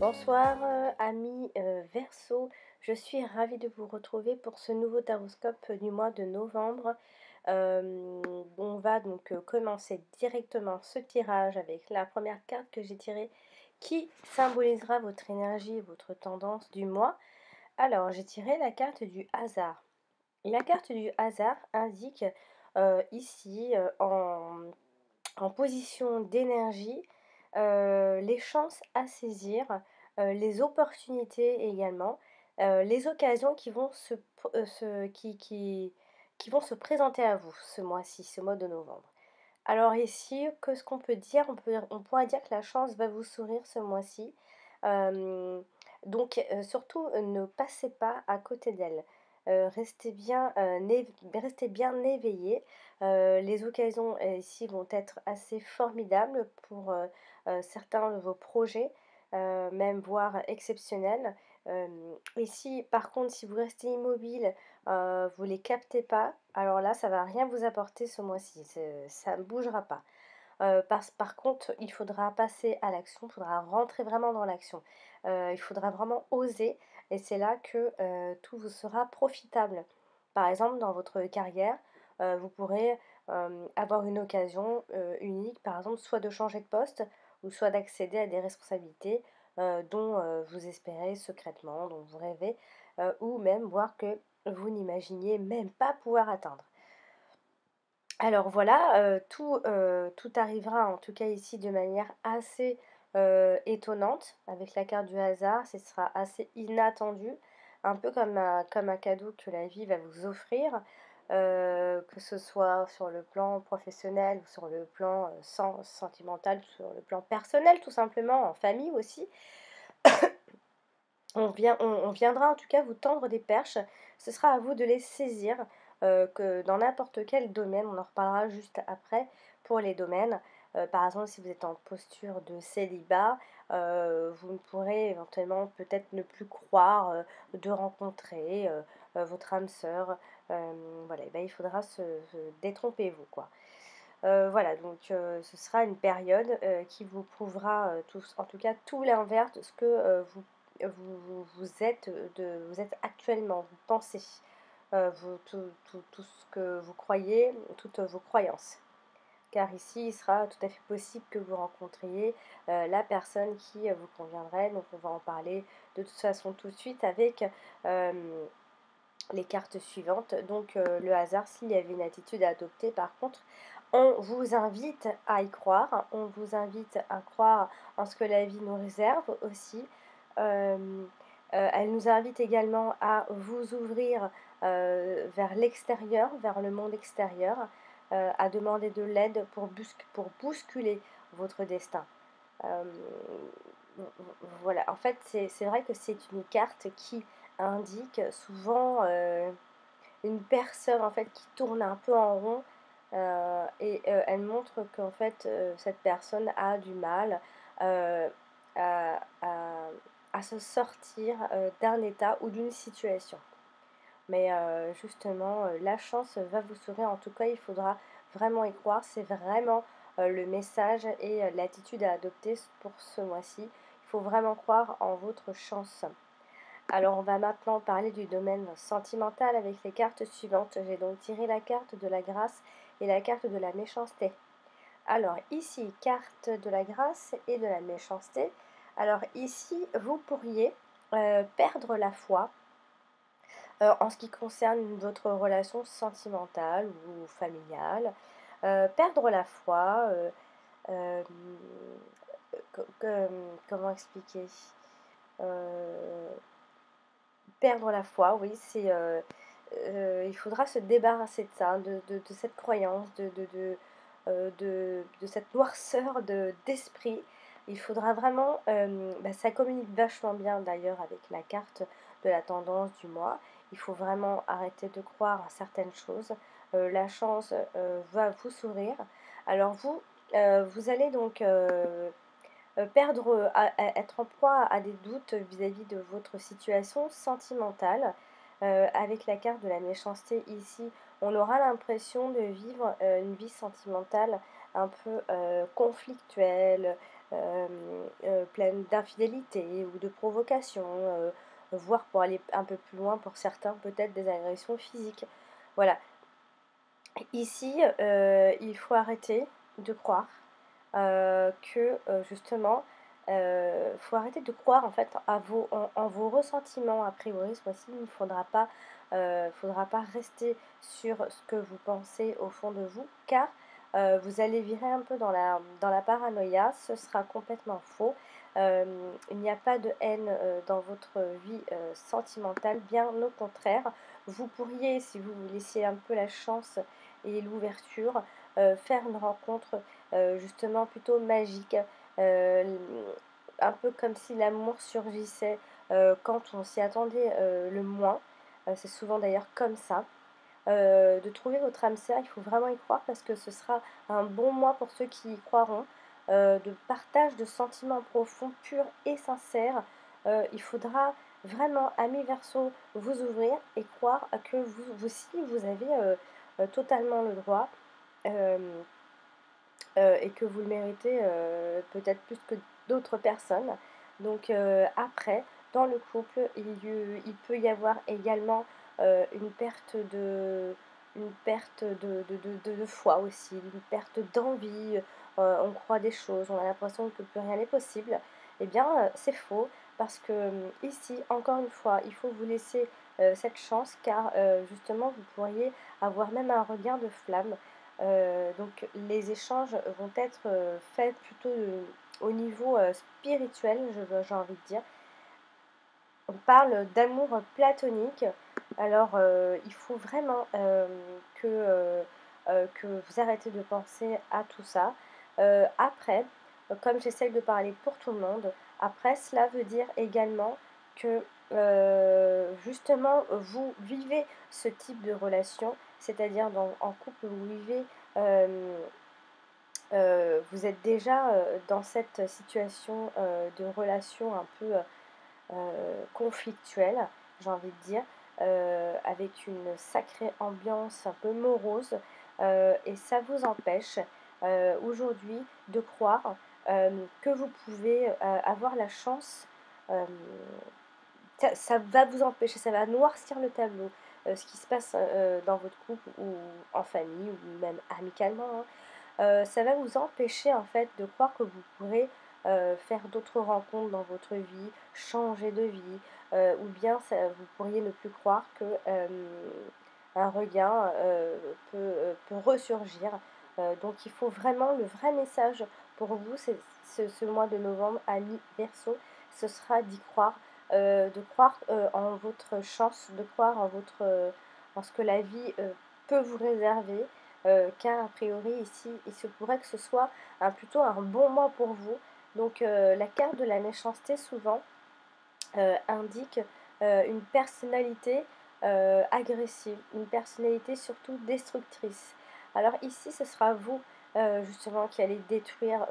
Bonsoir amis Verseau, je suis ravie de vous retrouver pour ce nouveau taroscope du mois de novembre. On va donc commencer directement ce tirage avec la première carte que j'ai tirée qui symbolisera votre énergie et votre tendance du mois. Alors j'ai tiré la carte du hasard. Et la carte du hasard indique ici en position d'énergie, les chances à saisir, les opportunités également, les occasions qui vont qui vont se présenter à vous ce mois-ci, ce mois de novembre. Alors ici, que ce qu'on peut dire? On pourrait dire que la chance va vous sourire ce mois-ci. Donc surtout, ne passez pas à côté d'elle. Restez bien éveillés. Les occasions, ici vont être assez formidables pour, certains de vos projets, même voire exceptionnels. Ici, par contre, si vous restez immobile, vous les captez pas, alors là, ça va rien vous apporter ce mois-ci, ça ne bougera pas. Par contre, il faudra passer à l'action, il faudra rentrer vraiment dans l'action. Il faudra vraiment oser et c'est là que, tout vous sera profitable. Par exemple, dans votre carrière, vous pourrez, avoir une occasion, unique, par exemple, soit de changer de poste ou soit d'accéder à des responsabilités, dont, vous espérez secrètement, dont vous rêvez, ou même voir que vous n'imaginiez même pas pouvoir atteindre. Alors voilà, tout arrivera en tout cas ici de manière assez, étonnante avec la carte du hasard. Ce sera assez inattendu, un peu comme un cadeau que la vie va vous offrir, que ce soit sur le plan professionnel ou sur le plan, sentimental, sur le plan personnel tout simplement, en famille aussi. On viendra en tout cas vous tendre des perches, ce sera à vous de les saisir, que dans n'importe quel domaine, on en reparlera juste après pour les domaines. Par exemple, si vous êtes en posture de célibat, vous ne pourrez éventuellement peut-être ne plus croire, de rencontrer, votre âme sœur, voilà et bah, il faudra se détrompez-vous quoi. Voilà donc ce sera une période, qui vous prouvera, en tout cas tout l'inverse de ce que, vous êtes actuellement, vous pensez, tout ce que vous croyez, toutes vos croyances. Car ici, il sera tout à fait possible que vous rencontriez, la personne qui, vous conviendrait. Donc on va en parler de toute façon tout de suite avec, les cartes suivantes. Donc le hasard, s'il y avait une attitude à adopter par contre, on vous invite à y croire, on vous invite à croire en ce que la vie nous réserve aussi. Elle nous invite également à vous ouvrir, vers l'extérieur, vers le monde extérieur, à demander de l'aide pour bousculer votre destin. Hem, voilà, en fait, c'est vrai que c'est une carte qui indique souvent, une personne, en fait, qui tourne un peu en rond, elle montre qu'en fait, cette personne a du mal, heu, à à à se sortir, d'un état ou d'une situation. Mais justement, la chance va vous sourire. En tout cas, il faudra vraiment y croire. C'est vraiment, le message et l'attitude à adopter pour ce mois-ci. Il faut vraiment croire en votre chance. Alors, on va maintenant parler du domaine sentimental avec les cartes suivantes. J'ai donc tiré la carte de la grâce et la carte de la méchanceté. Alors, ici, carte de la grâce et de la méchanceté. Alors, ici, vous pourriez perdre la foi en ce qui concerne votre relation sentimentale ou familiale. Perdre la foi, hem, comment expliquer? Heu, Perdre la foi, oui, il faudra se débarrasser de ça, de cette croyance, de cette noirceur d'esprit. Il faudra vraiment, bah, ça communique vachement bien d'ailleurs avec la carte de la tendance du mois. Il faut vraiment arrêter de croire à certaines choses. La chance, va vous sourire. Alors vous, vous allez donc, perdre, être en proie à des doutes vis-à-vis de votre situation sentimentale. Avec la carte de la méchanceté ici, on aura l'impression de vivre, une vie sentimentale, un peu conflictuelle, pleine d'infidélité ou de provocation, voire pour aller un peu plus loin pour certains peut-être des agressions physiques. Voilà. Ici, il faut arrêter de croire que, justement, faut arrêter de croire en fait en vos ressentiments a priori. Ce mois-ci, il ne faudra pas rester sur ce que vous pensez au fond de vous, car, vous allez virer un peu dans la paranoïa. Ce sera complètement faux. Il n'y a pas de haine, dans votre vie, sentimentale, bien au contraire. Vous pourriez, si vous vous laissiez un peu la chance et l'ouverture, faire une rencontre justement plutôt magique, heu, un peu comme si l'amour surgissait, quand on s'y attendait, le moins. C'est souvent d'ailleurs comme ça. De trouver votre âme sœur, il faut vraiment y croire parce que ce sera un bon mois pour ceux qui y croiront, de partage de sentiments profonds, purs et sincères. Il faudra vraiment, amis Verseau, vous ouvrir et croire que vous aussi, vous avez, totalement le droit, hem et que vous le méritez, peut-être plus que d'autres personnes. Donc après, dans le couple, il peut y avoir également, une perte de foi aussi, une perte d'envie, on croit des choses, on a l'impression que plus rien n'est possible. Eh bien, c'est faux parce que, ici, encore une fois, il faut vous laisser, cette chance car, justement, vous pourriez avoir même un regain de flamme. Donc les échanges vont être, faits plutôt, au niveau, spirituel, j'ai envie de dire. On parle d'amour platonique. Alors, il faut vraiment, que vous arrêtez de penser à tout ça. Après, comme j'essaye de parler pour tout le monde, après cela veut dire également que, justement, vous vivez ce type de relation, c'est-à-dire en couple, vous vivez, hem, vous êtes déjà, dans cette situation, de relation un peu, conflictuelle, j'ai envie de dire, avec une sacrée ambiance un peu morose, et ça vous empêche, aujourd'hui de croire, que vous pouvez, avoir la chance, hem, ça va vous empêcher, ça va noircir le tableau, ce qui se passe, dans votre couple ou en famille ou même amicalement, hein. Ça va vous empêcher en fait de croire que vous pourrez, faire d'autres rencontres dans votre vie, changer de vie, ou bien vous pourriez ne plus croire que, un regain, peut ressurgir. Donc il faut vraiment le vrai message pour vous, c'est ce mois de novembre, amis Verseau, ce sera d'y croire, de croire, en votre chance, de croire en ce que la vie, peut vous réserver. Car a priori ici, il se pourrait que ce soit plutôt un bon mois pour vous. Donc la carte de la méchanceté souvent indique une personnalité agressive, une personnalité surtout destructrice. Alors ici, ce sera vous justement qui allez détruire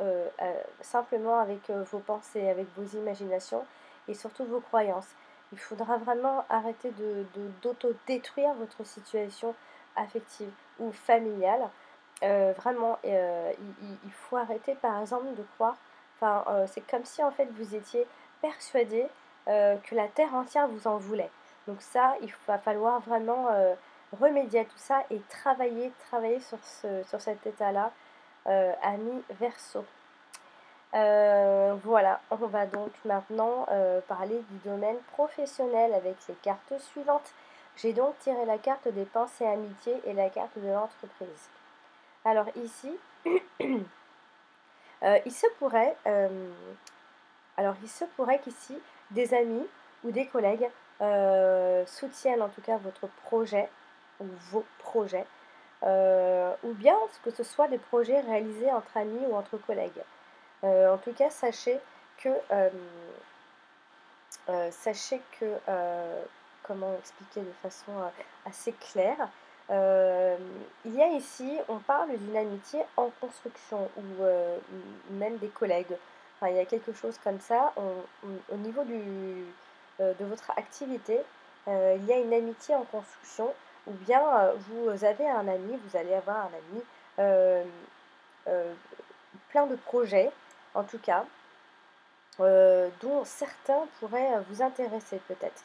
simplement avec vos pensées, avec vos imaginations et surtout vos croyances. Il faudra vraiment arrêter d'auto-détruire votre situation affective ou familiale. Vraiment, il faut arrêter par exemple de croire, enfin, c'est comme si en fait vous étiez persuadé, que la terre entière vous en voulait. Donc ça, il va falloir vraiment, remédier à tout ça et travailler sur cet état-là, amis Verseau. Voilà, on va donc maintenant, parler du domaine professionnel avec les cartes suivantes. J'ai donc tiré la carte des pensées amitiés et la carte de l'entreprise. Alors ici, il se pourrait, qu'ici, des amis ou des collègues, soutiennent en tout cas votre projet ou vos projets, ou bien que ce soit des projets réalisés entre amis ou entre collègues. En tout cas, sachez que, comment expliquer de façon, assez claire? Il y a ici, on parle d'une amitié en construction ou, même des collègues. Enfin, il y a quelque chose comme ça. Au niveau de votre activité, il y a une amitié en construction ou bien, vous avez un ami, vous allez avoir un ami, euh, plein de projets, en tout cas, dont certains pourraient vous intéresser peut-être.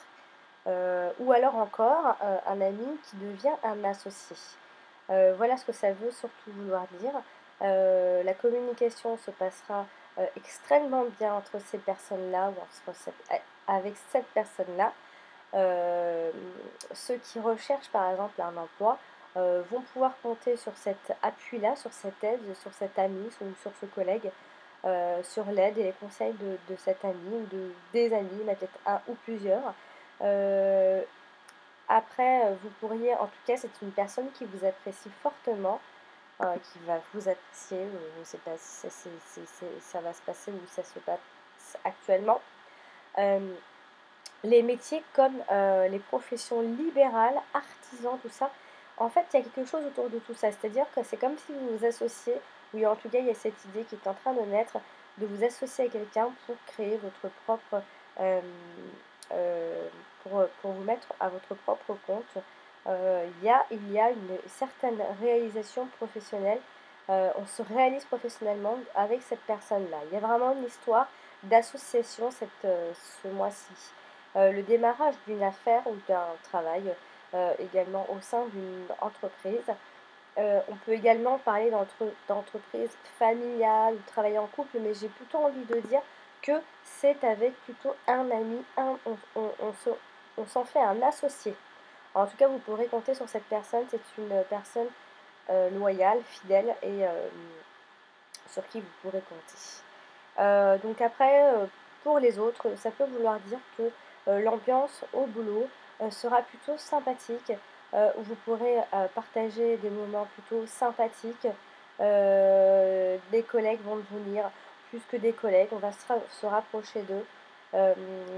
Ou alors encore un ami qui devient un associé. Voilà ce que ça veut surtout vouloir dire. La communication se passera extrêmement bien entre ces personnes-là ou avec cette personne-là. Euh, Ceux qui recherchent par exemple un emploi vont pouvoir compter sur cet appui-là, sur cette aide, sur cet ami ou sur ce collègue, sur l'aide et les conseils de cet ami ou des amis, mais peut-être un ou plusieurs. Euh, Après, vous pourriez, en tout cas, c'est une personne qui vous apprécie fortement, qui va vous apprécier. Je ne sais pas si ça va se passer ou ça se passe actuellement. Euh, les métiers comme les professions libérales, artisans, tout ça, en fait, il y a quelque chose autour de tout ça. C'est-à-dire que c'est comme si vous vous associez, ou en tout cas, il y a cette idée qui est en train de naître, de vous associer à quelqu'un pour créer votre propre, euh, euh, pour vous mettre à votre propre compte. Il y a une certaine réalisation professionnelle. On se réalise professionnellement avec cette personne-là. Il y a vraiment une histoire d'association ce mois-ci. Le démarrage d'une affaire ou d'un travail également au sein d'une entreprise. On peut également parler d'entreprise familiale ou travailler en couple, mais j'ai plutôt envie de dire que c'est avec plutôt un ami, on s'en fait un associé. En tout cas, vous pourrez compter sur cette personne, c'est une personne loyale, fidèle et sur qui vous pourrez compter. Donc après, pour les autres, ça peut vouloir dire que l'ambiance au boulot sera plutôt sympathique, où vous pourrez partager des moments plutôt sympathiques. Les collègues vont devenir plus que des collègues, on va se rapprocher d'eux.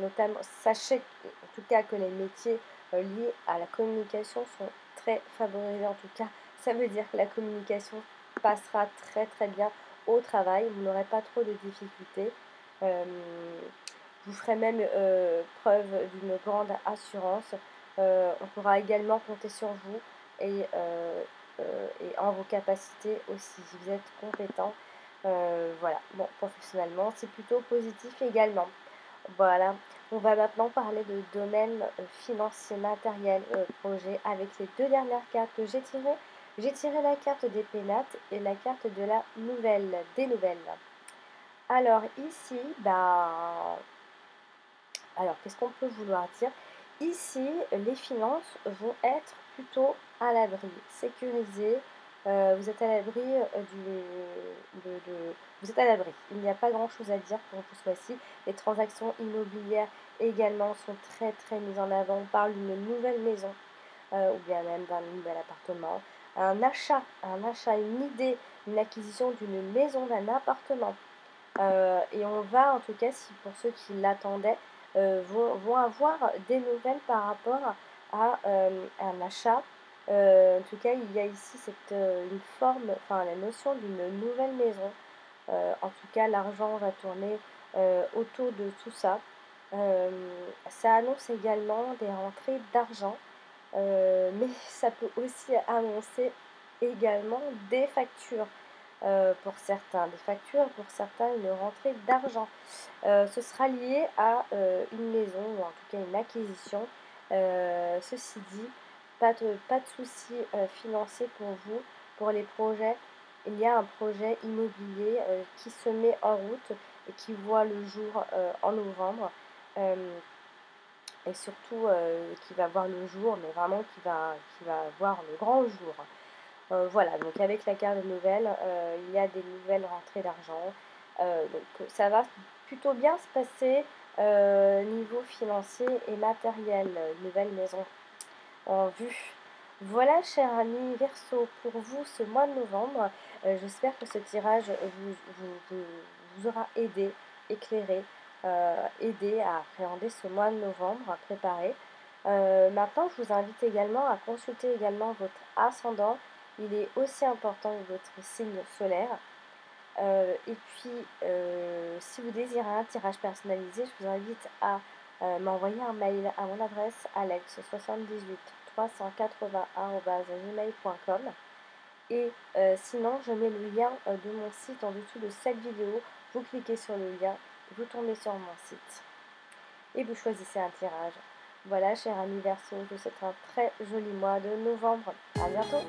Notamment, sachez en tout cas que les métiers liés à la communication sont très favorisés. En tout cas, ça veut dire que la communication passera très très bien au travail, vous n'aurez pas trop de difficultés. Euh, vous ferez même preuve d'une grande assurance. On pourra également compter sur vous et en vos capacités aussi. Si vous êtes compétent, voilà. Bon, professionnellement, c'est plutôt positif également. Voilà. On va maintenant parler de domaine financier, matériel, projet avec les deux dernières cartes que j'ai tirées. J'ai tiré la carte des pénates et la carte de la nouvelle, des nouvelles. Alors ici, bah, alors qu'est-ce qu'on peut vouloir dire? Ici, les finances vont être plutôt à l'abri, sécurisées. Vous êtes à l'abri vous êtes à l'abri. Il n'y a pas grand-chose à dire pour ce mois-ci. Les transactions immobilières également sont très très mises en avant. On parle d'une nouvelle maison ou bien même d'un nouvel appartement. Un achat, une idée, une acquisition d'une maison, d'un appartement. Et on va, en tout cas, si pour ceux qui l'attendaient, vont avoir des nouvelles par rapport à un achat. En tout cas, il y a ici une forme, enfin la notion d'une nouvelle maison. En tout cas, l'argent va tourner autour de tout ça. Euh, Ça annonce également des rentrées d'argent, mais ça peut aussi annoncer également des factures pour certains, des factures pour certains, une rentrée d'argent. Ce sera lié à une maison ou en tout cas une acquisition. Ceci dit, pas de souci financier pour vous, pour les projets. Il y a un projet immobilier qui se met en route et qui voit le jour en novembre. Euh, et surtout qui va voir le jour, mais vraiment qui va voir le grand jour. Voilà, donc avec la carte de nouvelles, il y a des nouvelles rentrées d'argent. Donc ça va plutôt bien se passer niveau financier et matériel. Nouvelle maison en vue. Voilà, cher ami Verseau, pour vous ce mois de novembre. J'espère que ce tirage vous aura aidé, éclairé, aidé à appréhender ce mois de novembre, à préparer. Maintenant, je vous invite également à consulter également votre ascendant. Il est aussi important que votre signe solaire. Et puis, si vous désirez un tirage personnalisé, je vous invite à m'envoyer un mail à mon adresse alex78 380@gmail.com Et sinon, je mets le lien de mon site en dessous de cette vidéo. Vous cliquez sur le lien, vous tombez sur mon site et vous choisissez un tirage. Voilà, cher ami Verseau, je vous souhaite un très joli mois de novembre. À bientôt!